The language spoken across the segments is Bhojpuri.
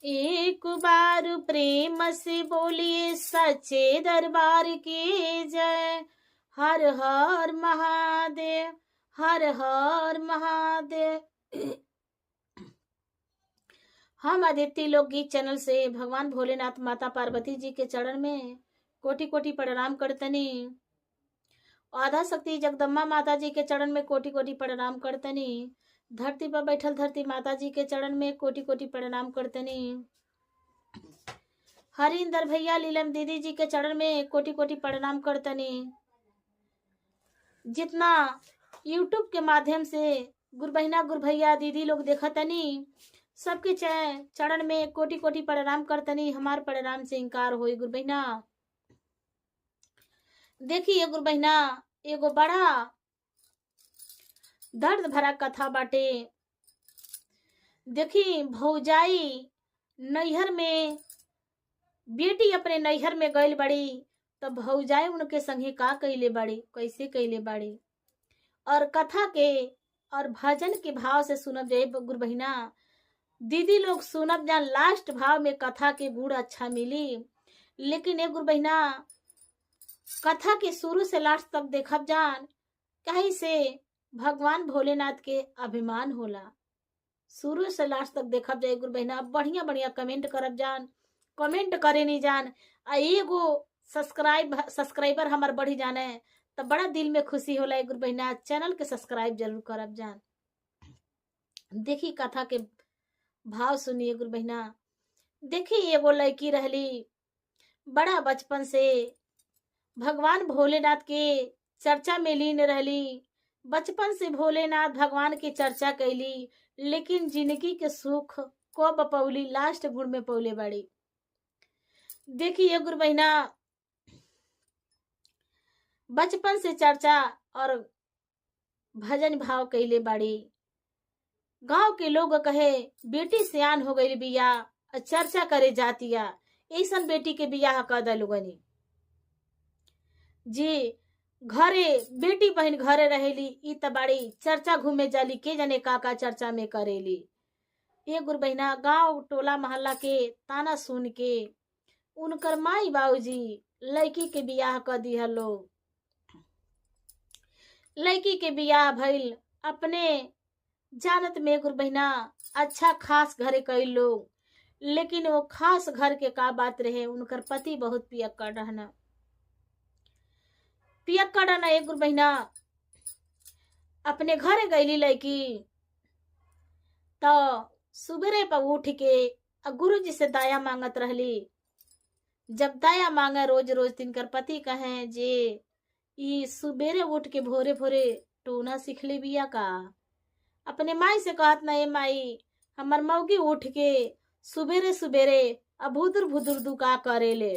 एक बार प्रेम से बोलिए सच्चे दरबार की जय। हर हर महादेव, हर हर महादेव। हम आदित्य लोकगीत चैनल से भगवान भोलेनाथ माता पार्वती जी के चरण में कोटि कोटि प्रणाम करतनी। आधा शक्ति जगदम्बा माता जी के चरण में कोटि कोटि प्रणाम करतनी। धरती पर बैठल धरती माता जी के चरण में कोटि कोटि प्रणाम करतनी। हरिंदर भैया लीलम दीदी जी के चरण में कोटि कोटि प्रणाम करतनी। जितना यूट्यूब के माध्यम से गुरु बहिना गुरु भैया दीदी लोग देखतनी, सबके चरण में कोटि कोटि प्रणाम करतनी। हमार प्रणाम से इनकार होई गुरु बहिना। देखिए गुरु बहिना, एगो बड़ा दर्द भरा कथा बाटे। देखी भौजाई नैहर में, बेटी अपने नैहर में गइल बड़ी, तो भौजाई उनके संगे का कइले बाड़ी, कैसे कइले बाड़ी, और कथा के और भजन के भाव से सुनब जाए गुरु बहिना। दीदी लोग सुनब जान, लास्ट भाव में कथा के गुड़ अच्छा मिली। लेकिन गुरु बहिना, कथा के शुरू से लास्ट तक देखब जान, कहीं से भगवान भोलेनाथ के अभिमान होला। शुरू से लास्ट तक देखब जाए गुरु बहिना। बढ़िया बढ़िया कमेंट करब जान, कमेंट करे नहीं जान। एगो सब्सक्राइबर हमार बढ़ी जाने तो बड़ा दिल में खुशी होला गुरु बहिना। चैनल के सब्सक्राइब जरूर करब जान। देखी कथा के भाव सुनिए गुरु बहिना। देखी एगो लड़की रहली, बड़ा बचपन से भगवान भोलेनाथ के चर्चा में लीन रहली। बचपन से भोलेनाथ भगवान की चर्चा कैली, लेकिन जिंदगी के सुख को बपौली लास्ट गुण में पौले बाड़ी। देखिए गुरु बहिना, बचपन से चर्चा और भजन भाव कैले बाड़ी। गांव के लोग कहे बेटी सियान हो गई बिया, चर्चा करे जातिया, ऐसन बेटी के बियाह कर दलुगनी जी। घरे बेटी बहन घरे रहेली, ई त बाड़ी चर्चा घूमे जाली, के जने काका चर्चा में करेली। ये गुरु बहिना, गांव टोला मोहल्ला के ताना सुन के उनकर माई बाबूजी लड़की के बियाह कर दिया लोग। लड़की के बियाह भइल अपने जानत में गुरु बहिना, अच्छा खास घरे कई लोग। लेकिन वो खास घर के का बात रहे, उनकर पति बहुत पियक्कड़ रहना। पियक्कड़ रहना एक गुरु बहिना। अपने घरे गईली लड़की तो सुबेरे पर उठ के गुरु जी से दाया मांगत रहली। जब दाया मांगे रोज रोज, तिनकर पति कहे जे ई सुबेरे उठ के भोरे भोरे टोना सिखले बिया का। अपने माई से कहत ना, ए माई हमर मौगी उठ के सुबेरे सुबेरे अभुदुर भुदुर दुका करेले,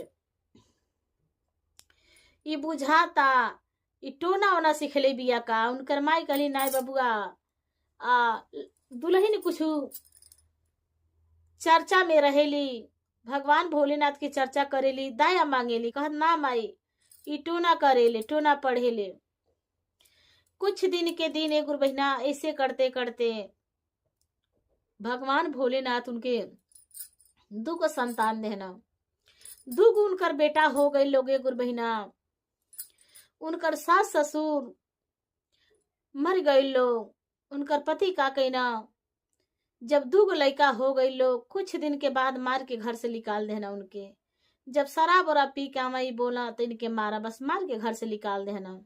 ई बुझाता ई टोना ओना सिखले बिया का। उनकर माई कहली, नाई बबुआ, दुल्हन कुछ चर्चा में रहेली, भगवान भोलेनाथ की चर्चा करेली, दाया मांगेली। कहत ना माई, ई टोना करेले, टोना पढ़ेले। कुछ दिन के दिन गुरु बहिना ऐसे करते करते भगवान भोलेनाथ उनके दुगो संतान देना। दुगो उनकर बेटा हो गए लोगे गुरु बहिना। उनकर सास ससुर मर गए लोग। उनकर पति का कहना, जब दुगो लड़का हो गई लोग, कुछ दिन के बाद मार के घर से निकाल देना उनके। जब शराब और पी के आमाई बोला तो इनके मारा, बस मार के घर से निकाल देना।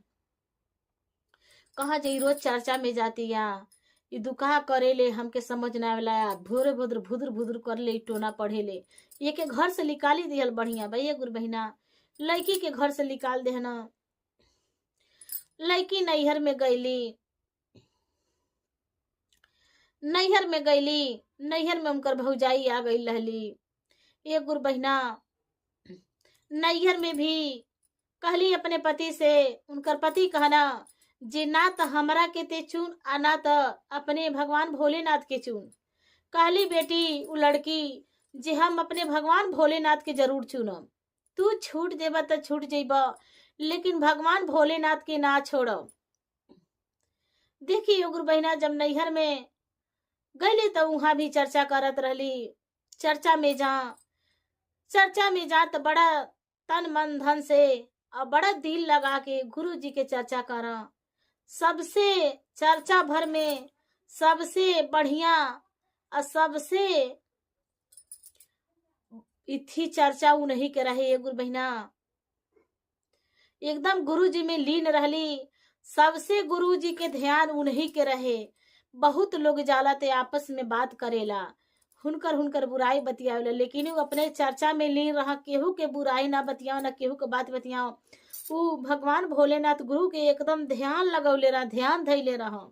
कहा जे रोज चर्चा में जाती या ये दुकाह करेले, हमके समझ ना आवेला, भोरे भोदर भुदर भुदर कर ले, टोना पढ़ेले। ये के घर से निकाली दिहल बढ़िया भैया गुरु बहिना। लड़की के घर से निकाल देना। लड़की नैहर में गईली, नैहर में उनकर भौजाई आ गई रहली। ये गुरु बहिना, नैहर में भी कहली अपने पति से। उनकर पति कहना जे ना तो हमरा के ते चुन, आ ना तो अपने भगवान भोलेनाथ के चुन। कहली बेटी उ लड़की जे हम अपने भगवान भोलेनाथ के जरूर चुनम। तू छूट जेबा तो छूट जेबा, लेकिन भगवान भोलेनाथ के ना छोड़ो। देखी गुरु बहिना, जब नैहर में गईली तो वहां भी चर्चा करत रहली। चर्चा में जा तो बड़ा तन मन धन से और बड़ा दिल लगा के गुरु जी के चर्चा करा। सबसे चर्चा भर में सबसे बढ़िया और सबसे इथी चर्चा उन्हीं के रहे। ये गुरु बहिना एकदम गुरु जी में लीन रहली, सबसे गुरु जी के ध्यान उन्हीं के रहे। बहुत लोग जाला ते आपस में बात करेला, हुनकर बुराई बतियावेला, लेकिन वो अपने चर्चा में लीन रहा। केहू के बुराई ना बतियाओ, ना केहू के बात बतियाओ। वो भगवान भोलेनाथ गुरु के एकदम ध्यान लगौले रहा, ध्यान धैले रहा।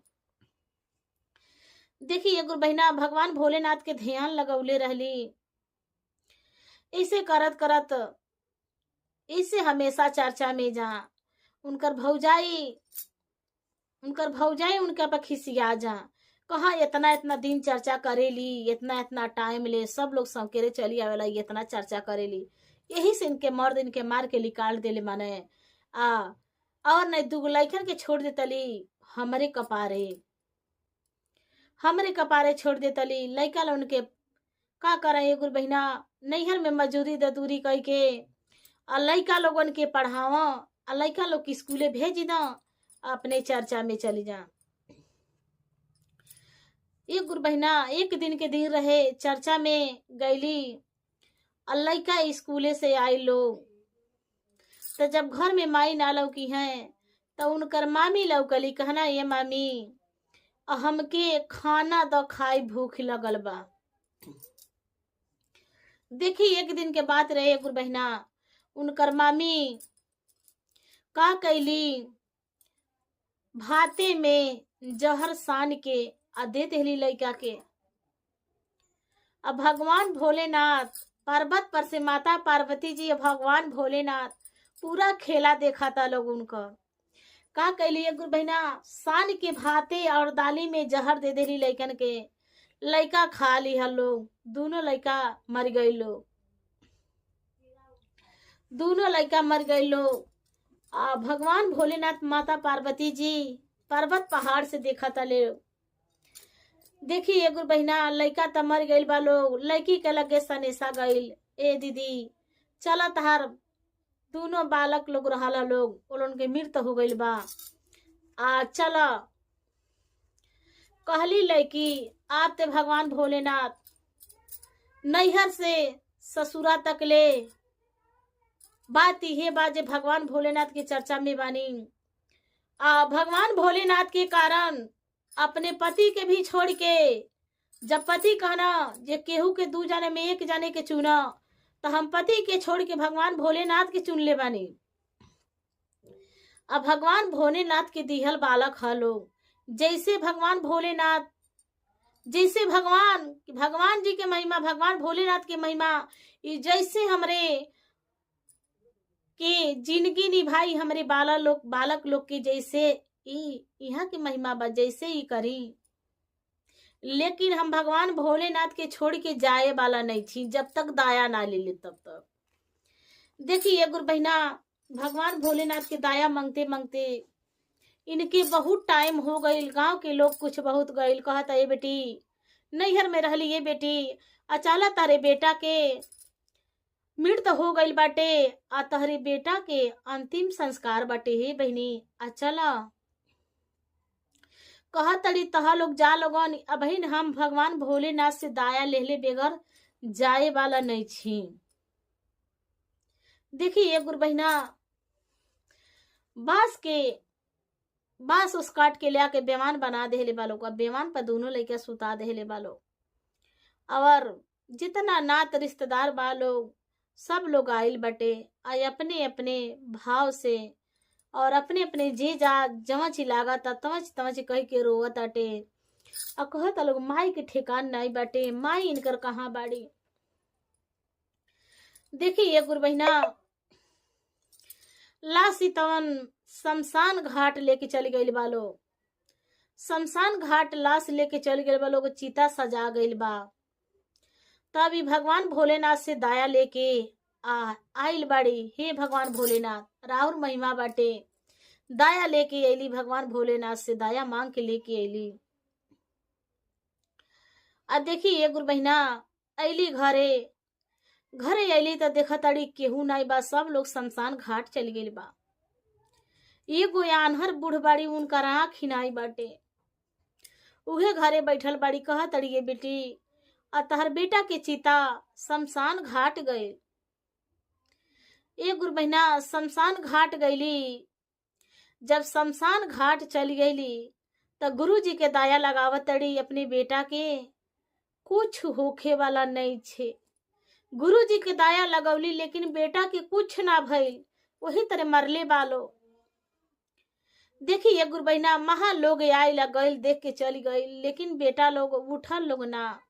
देखिए गुरु बहिना भगवान भोलेनाथ के ध्यान लगौले रहली। इसे करत करत इसे हमेशा चर्चा में जा। उनकर भौजाई उनके पर खिसिया जा, कहा इतना दिन चर्चा करेली, इतना टाइम ले, सब लोग संकेरे चली आवेला, इतना चर्चा करेली। यही से इनके मर्द इनके मार के निकाल देले माने। और नहीं दुगो लइकन के छोड़ देतली, हमरे कपारे छोड़ देतली। लइका ला उनके का करे गुरु बहिना, नैहर में मजदूरी ददूरी कई के और लइका लोगन के पढ़ावा और लइका लोग के स्कूले भेज दा, अपने चर्चा में चली जा। ये गुरु बहिना एक दिन के दिन रहे, चर्चा में गईली और लइका स्कूले से आई लोग। तो जब घर में माई ना लौकी है तो उनकर मामी लौकली, कहना ये मामी हमके खाना दो, खाई भूख लगल बा। देखी एक दिन के बात रहे गुरु बहिना, उनकर मामी का कैली, भाते में जहर सान के आ दे देली लइका के। अब भगवान भोलेनाथ पर्वत पर से माता पार्वती जी भगवान भोलेनाथ पूरा खेला देखा था लोग उनका। का कैली गुरु बहिना, सान के भाते और दाली में जहर दे देली लइकन के। लइका खा ली है लोग, दोनों लइका मर गई लोग, दोनों लइका मर गए लोग। भगवान भोलेनाथ माता पार्वती जी पर्वत पहाड़ से देखा था ले। देखी गुरु बहिना लइका त मर गईल बा लोग, लड़की के लगे सनेसा गईल, ए दीदी चला तहार दोनों बालक लोग रहा लोग, उनके मृत्यु हो गईल बा, चला। कहली लड़की आप ते भगवान भोलेनाथ नैहर से ससुरा तक ले बात ये बात भगवान भोलेनाथ की चर्चा में बानी। भगवान भोलेनाथ के कारण अपने पति के भी छोड़ के, जब पति कहना जे केहू के 2 जाने में 1 जाने के चुना, तो हम पति के छोड़ के भगवान भोलेनाथ के चुन ले बानी। अब भगवान भोलेनाथ के दिहल बालक हलो, जैसे भगवान भोलेनाथ, जैसे भगवान जी के महिमा, भगवान भोलेनाथ की महिमा, जैसे हमरे के जिंदगी निभाई हमरे बालक लोग की, जैसे यहाँ की महिमा बा जैसे ही करी। लेकिन हम भगवान भोलेनाथ के छोड़ के जाए वाला नहीं थी, जब तक दाया ना ले तब तक। देखिए गुरु बहिना भगवान भोलेनाथ के दाया मांगते मांगते इनके बहुत टाइम हो गई। गांव के लोग कुछ बहुत गईल, कहता ये बेटी नैहर में रहली, ये बेटी अचाला तारे बेटा के मृत्यु हो गईल बाटे, तहरे बेटा के अंतिम संस्कार बाटे। हे बहनी अचला, कहा तड़ी तहा लोग जा लोगन, अबहिन हम भगवान भोलेनाथ से दाया लेले बगैर जाए वाला नहीं छी। देखिए गुरु बहिना बांस उस काट के लिया के बेमान बना देले बालो का, बेमान पर दोनों लड़के सुता देले बालो। और जितना नात रिश्तेदार बालो सब लोग आइल बटे, अपने अपने भाव से और अपने अपने जे जा जमच लागा था तमच कह के रोवत आटे। और कहता लोग माई के ठिकान नहीं बाटे, माई इनकर कहाँ बाड़ी। देखिए गुरु बहिना लाशी तवन शमशान घाट लेके चल गई बालो, शमशान घाट लाश लेके चल गए बालो को चिता सजा गईल बा। तभी भगवान भोलेनाथ से दाया लेके आइल बाड़ी। हे भगवान भोलेनाथ राउर महिमा बाटे, दाया लेके अली, भगवान भोलेनाथ से दाया मांग के लेके अली। देखिए गुरु बहिना अली घरे घरे अली तो देखा ताड़ी केहू नहीं बा, सब लोग शमशान घाट चल गए बा। एगो आन्हर बूढ़ बाड़ी, उनका आँख खिनाई बाटे, उहे घरे बैठल बाड़ी। कहा तड़िए बेटी आ तहर बेटा के चिता शमशान घाट गए। एक गुरु बहना शमशान घाट गईली। जब शमशान घाट चली गईली तो गुरु जी के दाया लगावत तड़ी अपने बेटा के कुछ होखे वाला नहीं छे। गुरु जी के दाया लगौली लेकिन बेटा के कुछ ना भइल, वही तरह मरले बालो। देखिए गुरु बहना महा लोग आयल गईल, देख के चली गई, लेकिन बेटा लोग उठल लोग ना।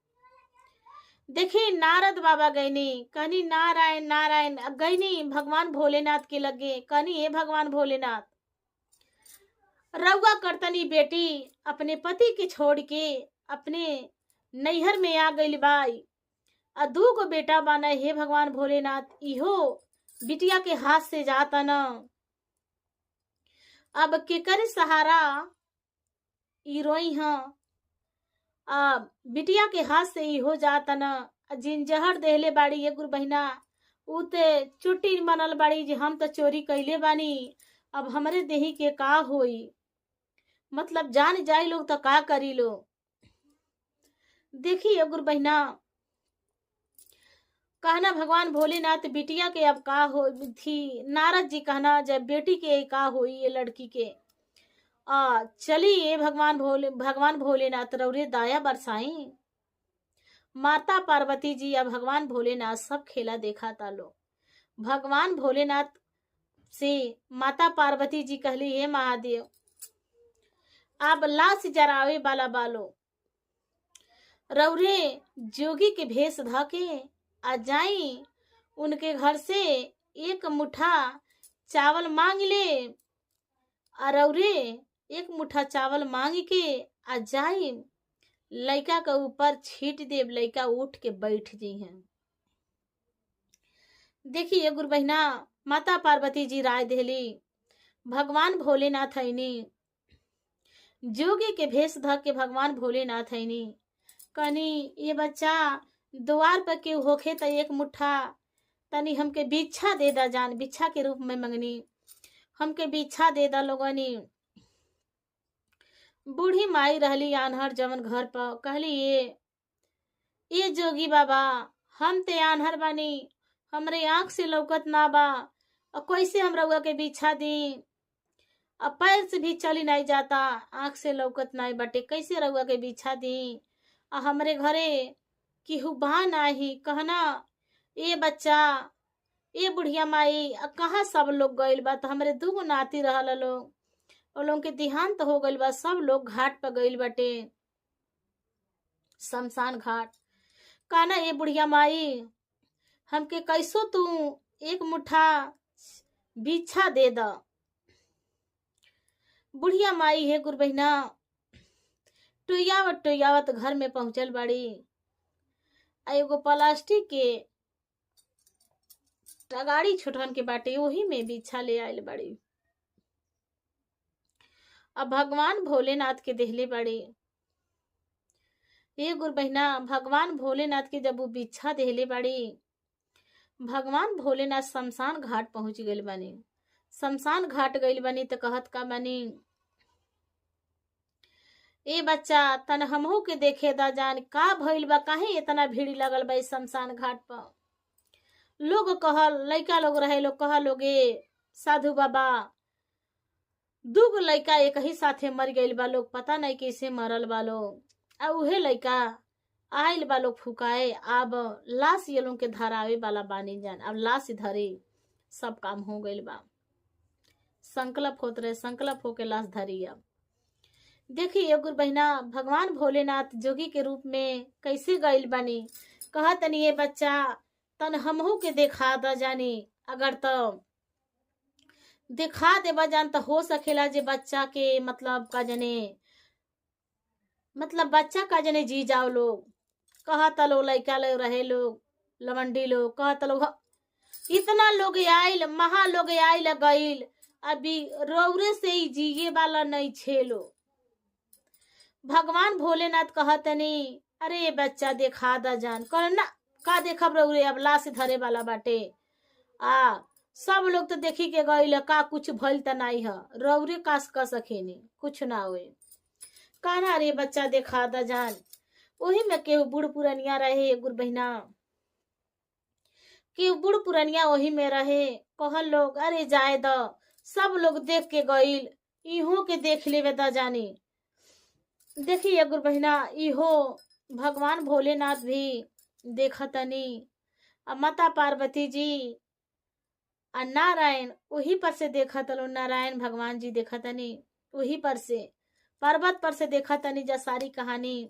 देखी नारद बाबा गईनी, कहनी नारायण नारायण, गईनी भगवान भोलेनाथ के लगे, कहनी हे भगवान भोलेनाथ, रउआ करतनी बेटी अपने पति के छोड़ के अपने नैहर में आ गई बाई, आ दूगो बेटा बना। हे भगवान भोलेनाथ, इहो बिटिया के हाथ से जाता न, अब केकर सहारा ई रोई हाँ। बिटिया के हाथ से ही हो जाता न। जिन जहर देहले बाड़ी ये गुरु बहिना, उते चुट्टी बनल बाड़ी जे हम तो चोरी कैले बानी, अब हमरे देही के का होई, मतलब जान जाई लोग तो का करी लो। देखिए गुरु बहिना, कहना भगवान भोलेनाथ बिटिया के अब का हो थी। नारद जी कहना जब बेटी के का होई ये लड़की के, चली ये भगवान भोलेनाथ रौरे दाया बरसाई। माता पार्वती जी या भगवान भोलेनाथ सब खेला देखा था लो। भगवान भोलेनाथ से माता पार्वती जी कहली हे महादेव, आप लाश जरावे वाला बालो, रौरे जोगी के भेष धके आ जाई, उनके घर से एक मुट्ठा चावल मांग ले, और रौरे एक मुट्ठा चावल मांग के आ जाई, लड़का के ऊपर छीट देव, लड़का उठ के बैठ जी हैं। देखिए गुरु बहिना, माता पार्वती जी राय देली। भगवान भोलेनाथ हैनी जोगी के भेष धक के भगवान भोलेनाथ हैनी, कनी ये बच्चा द्वार पर के होखे तो एक मुट्ठा तनी हमके भिक्षा दे दा जान, भिक्षा के रूप में मंगनी, हमके भिक्षा दे दा लोगनी। बूढ़ी माई रहली आन्हर जवन घर पर, कहली ये जोगी बाबा, हम ते आन्हर बानी, हमरे आंख से लौकत ना बा, और कैसे हम रउआ के भिक्षा दी, अब पैर से भी चली नहीं जाता, आंख से लौकत नहीं बटे, कैसे रउआ के भिक्षा दी, आ हमरे घरे केहू बा नाही। कहना ये बच्चा, ये बुढ़िया माई, कहाँ सब लोग गइल बा, तो हमरे दूगो नाती रहल लोग, और लोग के देहांत हो गइल बा, सब लोग घाट पर गइल बाटे, शमशान घाट। कहना ये बुढ़िया माई, हमके कैसो तू एक मुट्ठा भिक्षा दे दा। बुढ़िया माई है गुरु बहिना टुयावत घर में पहुंचल बाड़ी, एगो प्लास्टिक के टगाड़ी छोटन के बाटे, वही में भिक्षा ले आयल बाड़ी। अब भगवान भोलेनाथ के देहले बाड़ी। ये गुरु बहिना, भगवान भोलेनाथ के जब वो भिक्षा देहले बाड़ी, भगवान भोलेनाथ शमशान घाट पहुंच गइल बानी। शमशान घाट गइल बानी तो कहत का बानी, ए बच्चा तन हमहू के देखे दा जान, का भइल बा, काहे इतना भीड़ लगल बा शमशान घाट पर। लोग कहल, लइका लोग रहे लोग कह लोगे साधु बाबा दूगो लइका एक ही साथे मर गइल बा, लोग पता नहीं कैसे मरल बा लोग, आ उहे लइका आइल बा लोग फुकाए, अब लाश ये लोग के धरावे वाला बानी जान, अब लाश धरे, सब काम हो गइल बा, संकल्प होत रहे, संकल्प होके लाश धरी। अब देखिए गुरु बहिना, भगवान भोलेनाथ जोगी के रूप में कैसे गइल बानी। कहत नहीं ये बच्चा तन हमहू के देखा दा जानी, अगर तो दिखा देबा जान तो हो सकेला जे बच्चा के मतलब का जने, मतलब बच्चा का जने जी जाओ लोग। कहता लोग लइका लोग रहे लोग, लवंडी लोग, कहता लोग इतना लोग आइल, महा लोग आइल गइल, अभी रौरे से ही जीगे वाला नहीं छेलो। भगवान भोलेनाथ कहतनी अरे बच्चा देखा दा जान करना का देखब रउरे अब लाश धरे वाला बाटे। आ सब लोग तो देखी के गइल का कुछ भइल त नाही ह रउरे कास कर सकेनी कुछ ना होए। कहना रे बच्चा देखा दा जान। ओही में केहू बूढ़ पुरनिया रहे गुर बहिना कि बूढ़ पुरनिया वही में रहे। कहल लोग अरे जाए द सब लोग देख के गइल इहो के देख लेवे द जानी। देखिए गुर बहिना इहो भगवान भोलेनाथ भी देखतनी आ माता पार्वती जी आ नारायण वही पर से देखतलो। नारायण भगवान जी देखतनी वही पर से पर्वत पर से देखतनी जा सारी कहानी।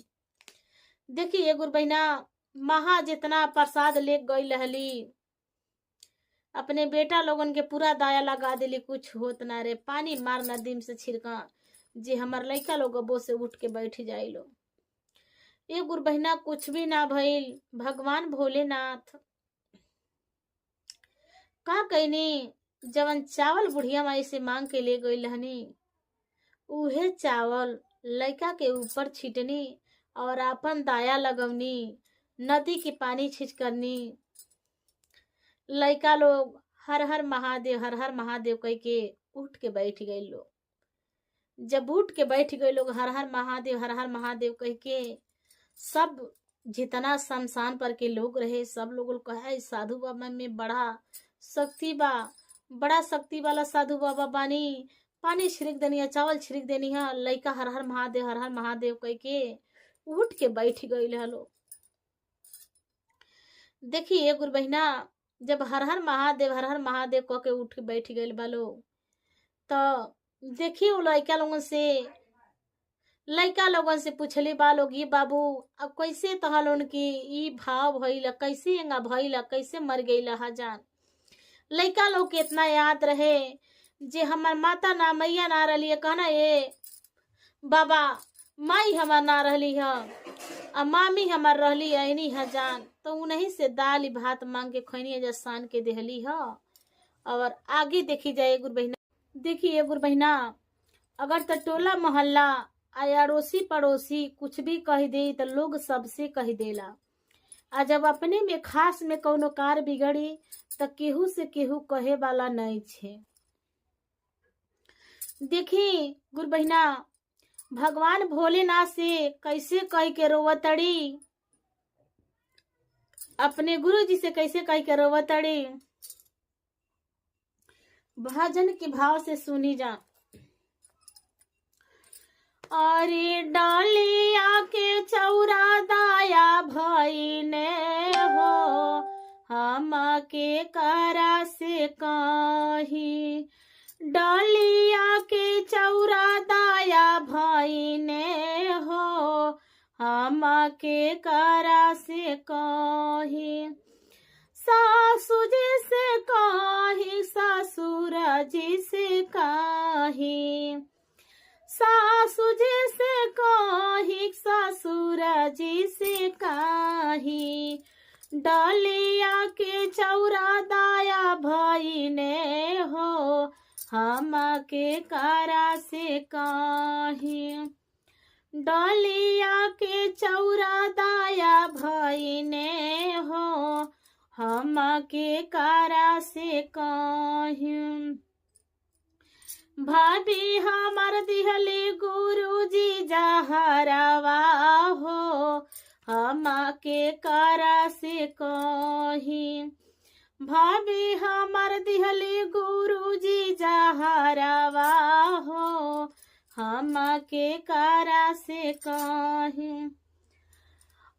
देखिए गुर बहिना महा जितना प्रसाद ले गई रहली अपने बेटा लोगन के पूरा दाया लगा दिली कुछ होत ना रे। पानी मार नदीम से छिड़का जे हमार लइका लोग अबो से उठ के बैठ जाइलो। ये गुर बहिना कुछ भी ना भइल। भगवान भोलेनाथ का कहनी जवन चावल बुढ़िया माई से मांग के ले गई रहनी उहे चावल लइका के ऊपर छिटनी और अपन दाया लगवनी नदी के पानी छिचकरनी। लइका लोग हर हर महादेव कह के उठ के बैठ गए लोग। जब उठ के बैठ गए लोग हर हर महादेव कह के सब जितना शमशान पर के लोग रहे सब लोग कहे साधु बाबा में बड़ा शक्ति बा बड़ा शक्ति वाला साधु बाबा बानी। पानी छिड़क देनी है चावल छिड़क देनी है। लइका हर हर महादेव कह के उठ के बैठ गई लोग। देखिए गुर बहिना जब हर हर महादेव कह के उठ के बैठ गए बालो तो देखिए लइका लोगन से पूछली बा लोग ये बाबू अब कैसे तहलोन की ई भाव भइल कैसे एंगा भइल कैसे मर गई जान। लइका लोग के इतना याद रहे जे हमार माता ना मैया ना रही कहना ये बाबा माई हमार ना रही है आ मामी हमार रहली ऐनी है जान। तो उन्हीं से दाल भात मांग के खैनी जा सान के देहली है। और आगे देखी जाए गुर बहिना देखिए गुर बहिना अगर तो टोला मोहल्ला अड़ोसी पड़ोसी कुछ भी कह दे तो लोग सबसे कह देला। आ जब अपने में खास में कौनो कार बिगड़ी तो केहू से केहू कहे वाला नहीं छे। देखी गुर बहिना भगवान भोलेनाथ से कैसे कह के रोवतड़ी अपने गुरु जी से कैसे कह के रोवतड़ी भजन के भाव से सुनी जा। अरे डालिया के चौरा दाया भईने हो हम के करा से कही। डालिया के चौरा दाया भईने हो हम के करा से कही। सासू जी से कही ससुर जी से कही। सासू जी से कही ससुर जी से कही। डालिया के चौरा दाया भईने हो हम के करा से कही। डालिया के चौरा दाया भईने हो हम के करा से कही। भाभी हमार दिहली गुरु जी जहरवा हो हम के करा से कही। भाभी हमार दिहली गुरु जी जहरवा हो हम के करा से कही।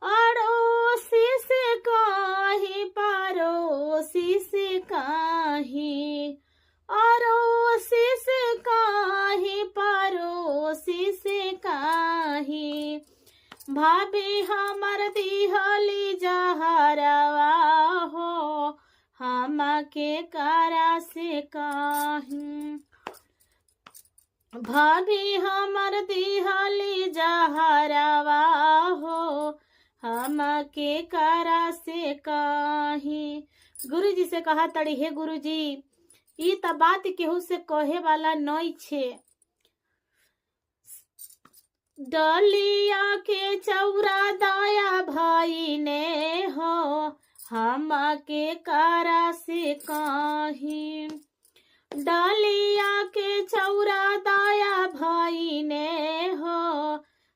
अड़ोसी से कही पड़ोसी से कही। अड़ोसी से कही पड़ोसी से कही। भाभी हमार दिहली जहरवा हो हम के करा से कही। भाभी हमार दिहली जहरवा हो हम के करा से कही। गुरु जी से कहा तड़ी हे गुरु जी ई त बात केहू से कहे वाला नहीं छे। डलिया के चौरा दाया भाई ने हो हम के कारा से कहीं। डलिया के चौरा दाया भाई ने हो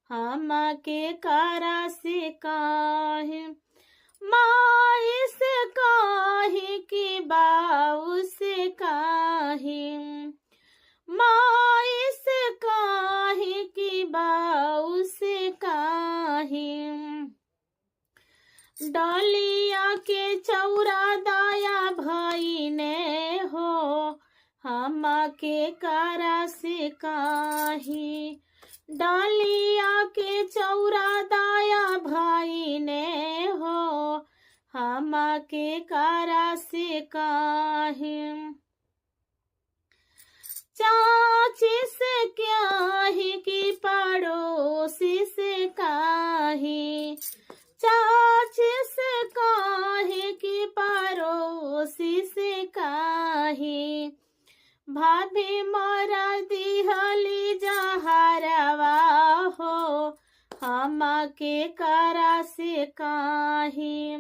हम के कारा से कहीं। माई से कहीं कि बाऊ से कहीं। माई से कहीं कि बाऊ से कहीं। डलिया के चौरा दाया भाई ने हो हम के कारा से कहीं। डलिया के चौरा दाया भाई ने हो हम के कारा से कहीं। चाची से क्या ही कि पड़ोसी से काहे। चाची से काहे कि पड़ोसी से काहे। भाभी मोरा दिहली जहरवा हो हम के कारा से काहे।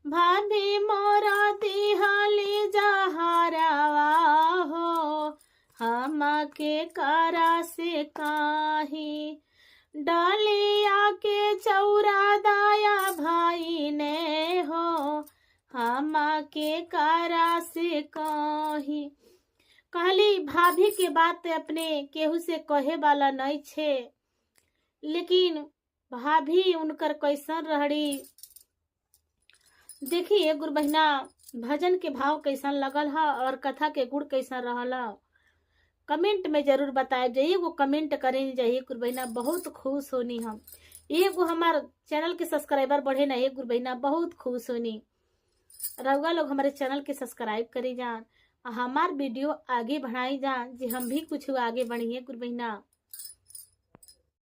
भाभी मोरा दिहली जहरवा हो हम के कारा से काहे। डलिया के चौरा दाया भाई ने हो हम के कारा से काहे। कहली भाभी के बात अपने केहू से कहे वाला नहीं छे, लेकिन भाभी उनकर कैसन रहड़ी। देखिए गुरु बहिना भजन के भाव कैसन लगल है और कथा के गुण कैसन रहला कमेंट में जरूर बताए जाइए। वो कमेंट करें जाइए गुरु बहिना, बहुत खुश होनी हम। एगो हमार चैनल के सब्सक्राइबर बढ़े ना एक गुरु बहिना, बहुत खुश होनी। रउआ लोग हमारे चैनल के सब्सक्राइब करी जान, हमार वीडियो आगे बढ़ाई जान, जी हम भी कुछ आगे बढ़िए गुरु बहिना।